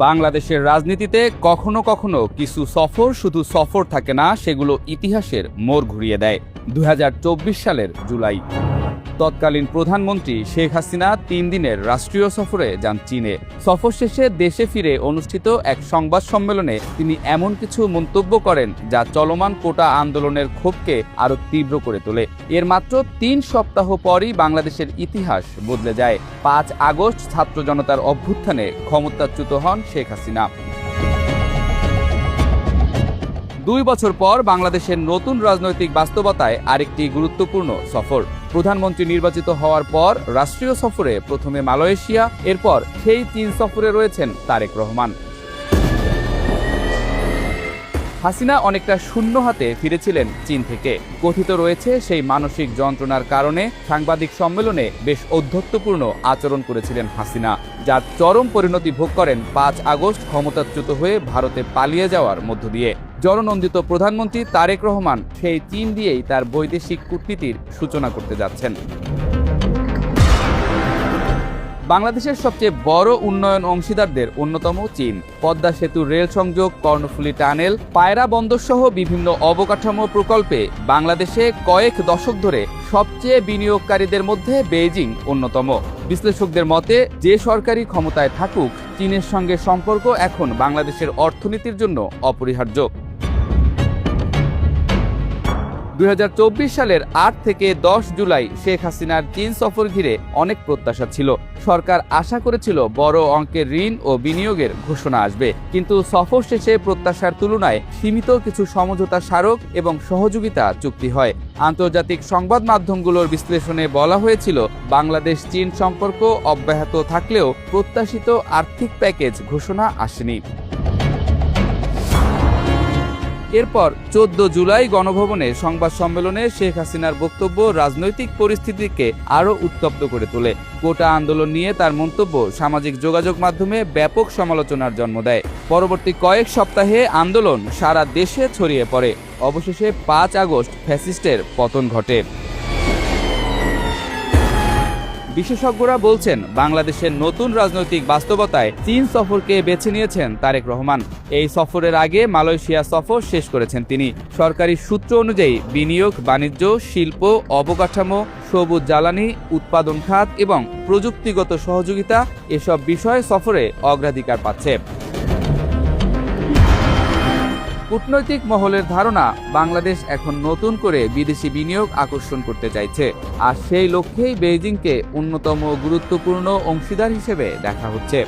বাংলাদেশের রাজনীতিতে কখনো কখনো কিছু সফর শুধু সফর থাকে না, সেগুলো ইতিহাসের মোড় ঘুরিয়ে দেয়। 2024 সালের জুলাই তৎকালীন প্রধানমন্ত্রী শেখ হাসিনা 3 দিনের রাষ্ট্রীয় সফরে যান চীনে। সফর শেষে দেশে ফিরে অনুষ্ঠিত এক সংবাদ সম্মেলনে তিনি এমন কিছু মন্তব্য করেন যা চলমান কোটা আন্দোলনের ক্ষোভকে আরো তীব্র করে তোলে। এর মাত্র 3 সপ্তাহ পরই বাংলাদেশের ইতিহাস বদলে যায়। 5 আগস্ট ছাত্র জনতার অভ্যুত্থানে ক্ষমতাচ্যুত হন শেখ হাসিনা। 2 বছর পর বাংলাদেশের নতুন রাজনৈতিক বাস্তবতায় আরেকটি গুরুত্বপূর্ণ সফর। প্রধানমন্ত্রী নির্বাচিত হওয়ার পর রাষ্ট্রীয় সফরে প্রথমে মালয়েশিয়া, এরপর সেই চীন সফরে রয়েছেন তারেক রহমান। হাসিনা অনেকটা শূন্য হাতে ফিরেছিলেন চীন থেকে। কথিত রয়েছে সেই মানসিক যন্ত্রণার কারণে সাংবাদিক সম্মেলনে বেশ ঔদ্ধত্যপূর্ণ আচরণ করেছিলেন হাসিনা, যার চরম পরিণতি ভোগ করেন 5 আগস্ট ক্ষমতাচ্যুত হয়ে ভারতে পালিয়ে যাওয়ার মধ্য দিয়ে। জননন্দিত প্রধানমন্ত্রী তারেক রহমান সেই চীন দিয়েই তার বৈদেশিক কূটনীতির সূচনা করতে যাচ্ছেন। বাংলাদেশের সবচেয়ে বড় উন্নয়ন অংশীদারদের অন্যতম চীন। পদ্মা সেতু রেল সংযোগ, কর্ণফুলী টানেল, পায়রা বন্দর সহ বিভিন্ন অবকাঠামো প্রকল্পে বাংলাদেশে কয়েক দশক ধরে সবচেয়ে বিনিয়োগকারীদের মধ্যে বেইজিং অন্যতম। বিশ্লেষকদের মতে, যে সরকারি ক্ষমতায় থাকুক, চীনের সঙ্গে সম্পর্ক এখন বাংলাদেশের অর্থনীতির জন্য অপরিহার্য। 2024 সালের 8 থেকে 10 জুলাই শেখ হাসিনার চীন সফর ঘিরে অনেক প্রত্যাশা ছিল। সরকার আশা করেছিল বড় অঙ্কের ঋণ ও বিনিয়োগের ঘোষণা আসবে, কিন্তু সফর শেষে প্রত্যাশার তুলনায় সীমিত কিছু সমঝোতা স্মারক এবং সহযোগিতা চুক্তি হয়। আন্তর্জাতিক সংবাদ মাধ্যমগুলোর বিশ্লেষণে বলা হয়েছিল, বাংলাদেশ চীন সম্পর্ক অব্যাহত থাকলেও প্রত্যাশিত আর্থিক প্যাকেজ ঘোষণা আসেনি। এরপর 14 জুলাই গণভবনে সংবাদ সম্মেলনে শেখ হাসিনার বক্তব্য রাজনৈতিক পরিস্থিতিকে আরও উত্তপ্ত করে তোলে। কোটা আন্দোলন নিয়ে তার মন্তব্য সামাজিক যোগাযোগ মাধ্যমে ব্যাপক সমালোচনার জন্ম দেয়। পরবর্তী কয়েক সপ্তাহে আন্দোলন সারা দেশে ছড়িয়ে পড়ে। অবশেষে 5 আগস্ট ফ্যাসিস্টের পতন ঘটে। বিশেষজ্ঞরা বলছেন, বাংলাদেশের নতুন রাজনৈতিক বাস্তবতায় চীন সফরকে বেছে নিয়েছেন তারেক রহমান। এই সফরের আগে মালয়েশিয়া সফর শেষ করেছেন তিনি। সরকারি সূত্র অনুযায়ী বিনিয়োগ, বাণিজ্য, শিল্প, অবকাঠামো, সবুজ জ্বালানি, উৎপাদন খাত এবং প্রযুক্তিগত সহযোগিতা এসব বিষয় সফরে অগ্রাধিকার পাচ্ছে। কূটনৈতিক মহলের ধারণা, বাংলাদেশ এখন নতুন করে বিদেশি বিনিয়োগ আকর্ষণ করতে চাইছে, আর সেই লক্ষ্যেই বেইজিংকে অন্যতম গুরুত্বপূর্ণ অংশীদার হিসেবে দেখা হচ্ছে।